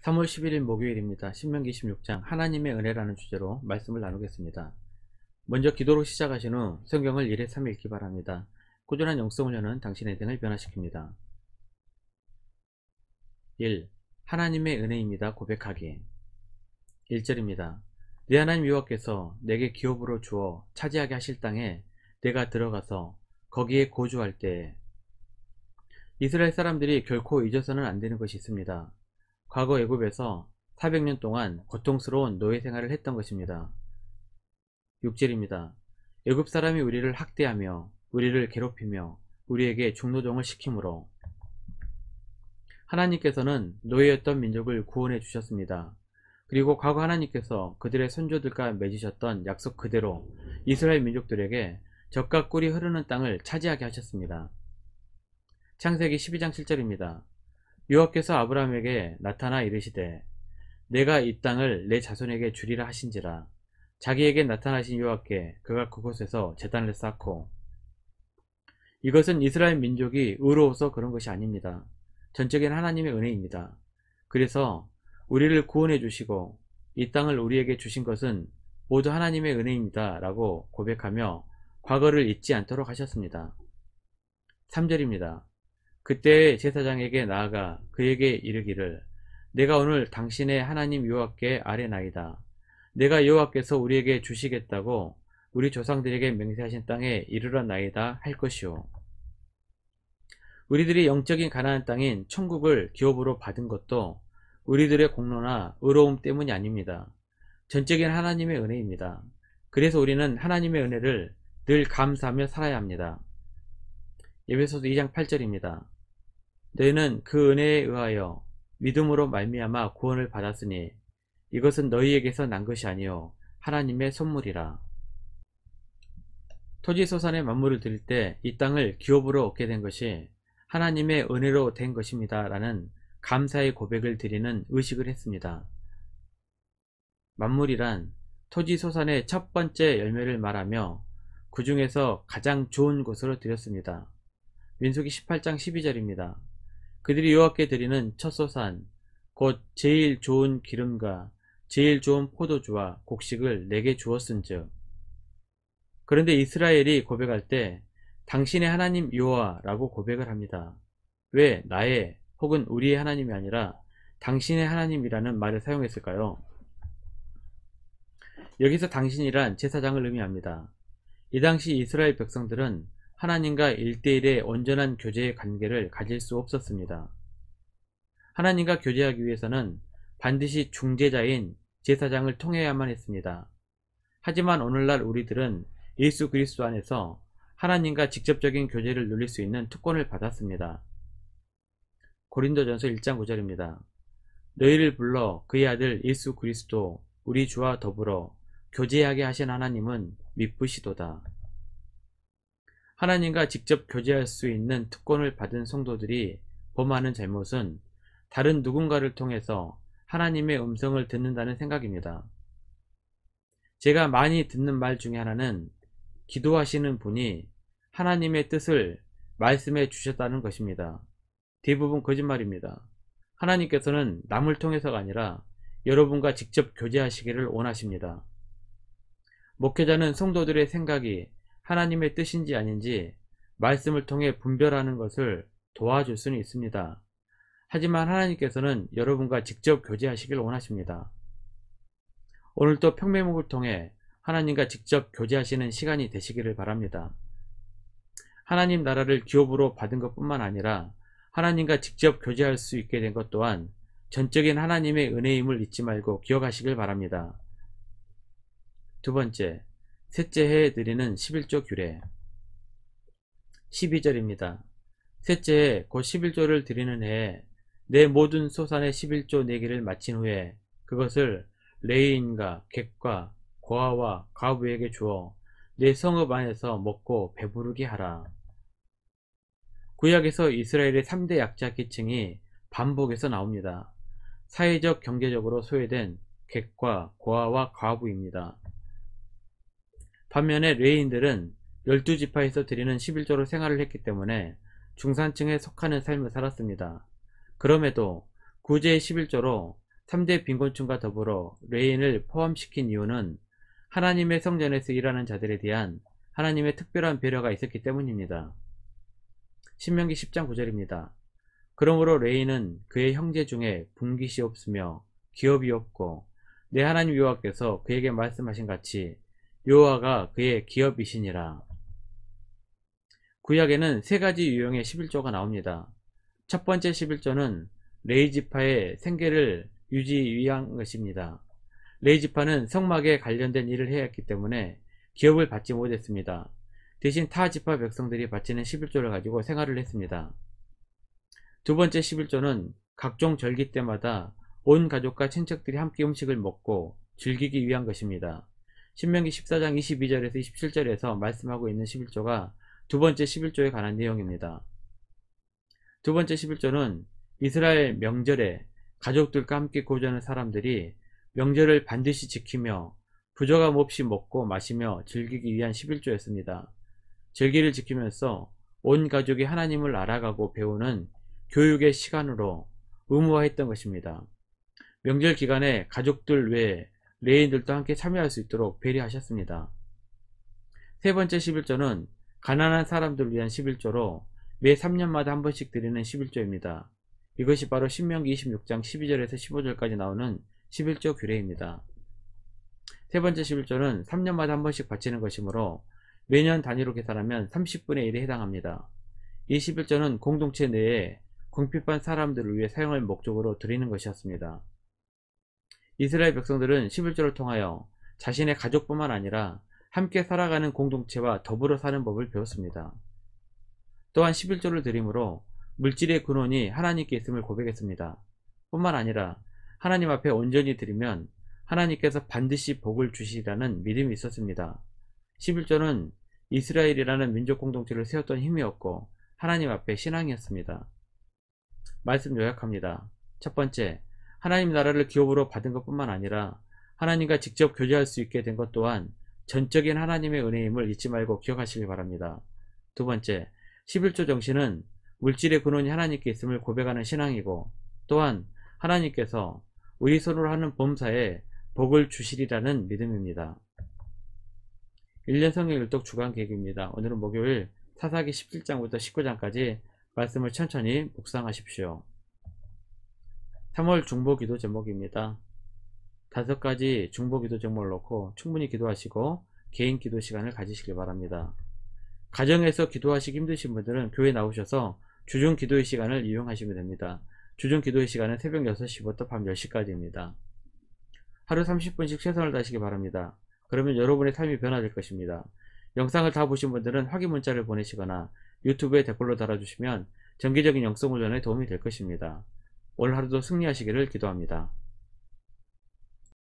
3월 11일 목요일입니다. 신명기 16장 하나님의 은혜라는 주제로 말씀을 나누겠습니다. 먼저 기도로 시작하신 후 성경을 1회 3회 읽기 바랍니다. 꾸준한 영성을 여는 당신의 인생을 변화시킵니다. 1. 하나님의 은혜입니다. 고백하기. 1절입니다. 내 하나님 여호와께서 내게 기업으로 주어 차지하게 하실 땅에 내가 들어가서 거기에 거주할 때에. 이스라엘 사람들이 결코 잊어서는 안 되는 것이 있습니다. 과거 애굽에서 400년 동안 고통스러운 노예 생활을 했던 것입니다. 6절입니다. 애굽 사람이 우리를 학대하며 우리를 괴롭히며 우리에게 중노동을 시키므로 하나님께서는 노예였던 민족을 구원해 주셨습니다. 그리고 과거 하나님께서 그들의 선조들과 맺으셨던 약속 그대로 이스라엘 민족들에게 젖과 꿀이 흐르는 땅을 차지하게 하셨습니다. 창세기 12장 7절입니다. 여호와께서 아브라함에게 나타나 이르시되 내가 이 땅을 내 자손에게 주리라 하신지라. 자기에게 나타나신 여호와께 그가 그곳에서 제단을 쌓고. 이것은 이스라엘 민족이 의로워서 그런 것이 아닙니다. 전적인 하나님의 은혜입니다. 그래서 우리를 구원해 주시고 이 땅을 우리에게 주신 것은 모두 하나님의 은혜입니다 라고 고백하며 과거를 잊지 않도록 하셨습니다. 3절입니다. 그때의 제사장에게 나아가 그에게 이르기를 내가 오늘 당신의 하나님 여호와께 아뢰나이다. 내가 여호와께서 우리에게 주시겠다고 우리 조상들에게 맹세하신 땅에 이르러나이다 할 것이오. 우리들이 영적인 가나안 땅인 천국을 기업으로 받은 것도 우리들의 공로나 의로움 때문이 아닙니다. 전적인 하나님의 은혜입니다. 그래서 우리는 하나님의 은혜를 늘 감사하며 살아야 합니다. 에베소서 2장 8절입니다. 너희는 그 은혜에 의하여 믿음으로 말미암아 구원을 받았으니 이것은 너희에게서 난 것이 아니요 하나님의 선물이라. 토지소산의 만물을 드릴 때 이 땅을 기업으로 얻게 된 것이 하나님의 은혜로 된 것입니다 라는 감사의 고백을 드리는 의식을 했습니다. 만물이란 토지소산의 첫 번째 열매를 말하며 그 중에서 가장 좋은 것으로 드렸습니다. 민수기 18장 12절입니다. 그들이 여호와께 드리는 첫 소산 곧 제일 좋은 기름과 제일 좋은 포도주와 곡식을 내게 주었은즉. 그런데 이스라엘이 고백할 때 당신의 하나님 여호와라고 고백을 합니다. 왜 나의 혹은 우리의 하나님이 아니라 당신의 하나님이라는 말을 사용했을까요? 여기서 당신이란 제사장을 의미합니다. 이 당시 이스라엘 백성들은 하나님과 1대1의 온전한 교제의 관계를 가질 수 없었습니다. 하나님과 교제하기 위해서는 반드시 중재자인 제사장을 통해야만 했습니다. 하지만 오늘날 우리들은 예수 그리스도 안에서 하나님과 직접적인 교제를 누릴 수 있는 특권을 받았습니다. 고린도전서 1장 9절입니다. 너희를 불러 그의 아들 예수 그리스도 우리 주와 더불어 교제하게 하신 하나님은 미쁘시도다. 하나님과 직접 교제할 수 있는 특권을 받은 성도들이 범하는 잘못은 다른 누군가를 통해서 하나님의 음성을 듣는다는 생각입니다. 제가 많이 듣는 말 중에 하나는 기도하시는 분이 하나님의 뜻을 말씀해 주셨다는 것입니다. 대부분 거짓말입니다. 하나님께서는 남을 통해서가 아니라 여러분과 직접 교제하시기를 원하십니다. 목회자는 성도들의 생각이 하나님의 뜻인지 아닌지 말씀을 통해 분별하는 것을 도와줄 수는 있습니다. 하지만 하나님께서는 여러분과 직접 교제하시길 원하십니다. 오늘도 평매목을 통해 하나님과 직접 교제하시는 시간이 되시기를 바랍니다. 하나님 나라를 기업으로 받은 것뿐만 아니라 하나님과 직접 교제할 수 있게 된 것 또한 전적인 하나님의 은혜임을 잊지 말고 기억하시길 바랍니다. 두 번째, 셋째 해에 드리는 11조 규례. 12절입니다. 셋째 해 곧 11조를 드리는 해에 내 모든 소산의 11조 내기를 마친 후에 그것을 레위인과 객과 고아와 과부에게 주어 내 성읍 안에서 먹고 배부르게 하라. 구약에서 이스라엘의 3대 약자 계층이 반복해서 나옵니다. 사회적 경제적으로 소외된 객과 고아와 과부입니다. 반면에 레위인들은 12지파에서 드리는 11조로 생활을 했기 때문에 중산층에 속하는 삶을 살았습니다. 그럼에도 구제의 11조로 3대 빈곤층과 더불어 레인을 포함시킨 이유는 하나님의 성전에서 일하는 자들에 대한 하나님의 특별한 배려가 있었기 때문입니다. 신명기 10장 9절입니다. 그러므로 레인은 그의 형제 중에 분깃이 없으며 기업이 없고 내 하나님 여호와께서 그에게 말씀하신 같이 여호와가 그의 기업이시니라. 구약에는 세 가지 유형의 11조가 나옵니다. 첫 번째 11조는 레위 지파의 생계를 유지 위한 것입니다. 레위 지파는 성막에 관련된 일을 해야 했기 때문에 기업을 받지 못했습니다. 대신 타 지파 백성들이 바치는 11조를 가지고 생활을 했습니다. 두 번째 11조는 각종 절기 때마다 온 가족과 친척들이 함께 음식을 먹고 즐기기 위한 것입니다. 신명기 14장 22절에서 27절에서 말씀하고 있는 11조가 두 번째 11조에 관한 내용입니다. 두 번째 11조는 이스라엘 명절에 가족들과 함께 거주하는 사람들이 명절을 반드시 지키며 부족함 없이 먹고 마시며 즐기기 위한 11조였습니다. 절기를 지키면서 온 가족이 하나님을 알아가고 배우는 교육의 시간으로 의무화했던 것입니다. 명절 기간에 가족들 외에 레인들도 함께 참여할 수 있도록 배려하셨습니다. 세 번째 11조는 가난한 사람들을 위한 11조로 매 3년마다 한 번씩 드리는 11조입니다. 이것이 바로 신명기 26장 12절에서 15절까지 나오는 11조 규례입니다. 세 번째 11조는 3년마다 한 번씩 바치는 것이므로 매년 단위로 계산하면 30분의 1에 해당합니다. 이 11조는 공동체 내에 궁핍한 사람들을 위해 사용할 목적으로 드리는 것이었습니다. 이스라엘 백성들은 11조를 통하여 자신의 가족뿐만 아니라 함께 살아가는 공동체와 더불어 사는 법을 배웠습니다. 또한 11조를 드림으로 물질의 근원이 하나님께 있음을 고백했습니다. 뿐만 아니라 하나님 앞에 온전히 드리면 하나님께서 반드시 복을 주시리라는 믿음이 있었습니다. 11조는 이스라엘이라는 민족 공동체를 세웠던 힘이었고 하나님 앞에 신앙이었습니다. 말씀 요약합니다. 첫 번째, 하나님 나라를 기업으로 받은 것뿐만 아니라 하나님과 직접 교제할 수 있게 된 것 또한 전적인 하나님의 은혜임을 잊지 말고 기억하시기 바랍니다. 두 번째, 11조 정신은 물질의 근원이 하나님께 있음을 고백하는 신앙이고 또한 하나님께서 우리 손으로 하는 범사에 복을 주시리라는 믿음입니다. 1년 성경 일독 주간 계획입니다. 오늘은 목요일 사사기 17장부터 19장까지 말씀을 천천히 묵상하십시오. 3월 중보기도 제목입니다. 5가지 중보기도 제목을 놓고 충분히 기도하시고 개인 기도 시간을 가지시길 바랍니다. 가정에서 기도하시기 힘드신 분들은 교회 나오셔서 주중 기도의 시간을 이용하시면 됩니다. 주중 기도의 시간은 새벽 6시부터 밤 10시까지입니다. 하루 30분씩 최선을 다하시기 바랍니다. 그러면 여러분의 삶이 변화될 것입니다. 영상을 다 보신 분들은 확인 문자를 보내시거나 유튜브에 댓글로 달아주시면 정기적인 영성 훈련에 도움이 될 것입니다. 오늘 하루도 승리하시기를 기도합니다.